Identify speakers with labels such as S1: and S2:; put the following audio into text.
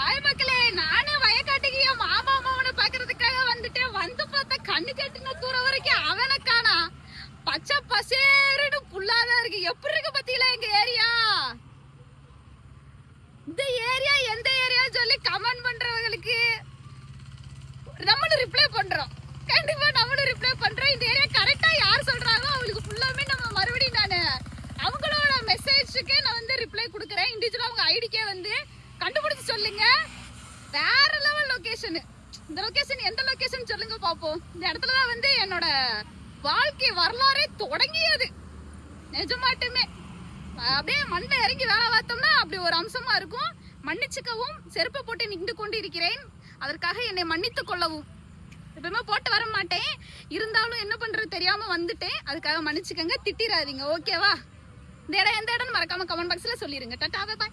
S1: ஆய் மக்களே, நானே வயக்காட்டுக்கு என் மாமா மாமனை பாக்குறதுக்காக வந்துட்டேன். வந்து பார்த்தா கண்ணு கட்டின தூரம் வரைக்கும் அவனை காணா. பச்சை பசேருன்னு புல்லாதான் இருக்கு. எப்படி இருக்கு பத்தியில எங்க ஏரியா? இந்த ஏரியா எந்த ஏரியா சொல்லி கமெண்ட் பண்றவங்களுக்கு நம்மளும் ரிப்ளை பண்றோம். கண்டிப்பா நம்மளும் ரிப்ளை பண்றோம். இந்த ஏரியா கரெக்டா யார் சொல்றாங்களோ அவங்களுக்கு ஃபுல்லாமே நம்ம மறுபடியும் நான் அவங்களோட மெசேஜுக்கு நான் வந்து ரிப்ளை கொடுக்குறேன். இண்டிவிஜுவலா அவங்க ஐடிக்கே வந்து கண்டுபிடிச்சு சொல்லுங்க. வேற லெவல் லொகேஷன். இந்த லொகேஷன் எந்த லொகேஷன் சொல்லுங்க பாப்போம். இந்த இடத்துலதான் வந்து என்னோட வாழ்க்கை வரலாறே தொடங்கியது. நிஜமாட்டுமே அப்படியே மண்ணை இறங்கி வேலை பார்த்தோம்னா அப்படி ஒரு அம்சமா இருக்கும். மன்னிச்சுக்கவும், செருப்பை போட்டு நின்று கொண்டு இருக்கிறேன். அதற்காக என்னை மன்னித்துக் கொள்ளவும். எப்பவுமே போட்டு வர மாட்டேன், இருந்தாலும் என்ன பண்றது தெரியாம வந்துட்டேன். அதுக்காக மன்னிச்சுக்கங்க, திட்டிடாதீங்க. ஓகேவா? இந்த இடம் எந்த இடம்னு மறக்காம கமெண்ட் பாக்ஸ்ல சொல்லிருங்க. டாடா, பை.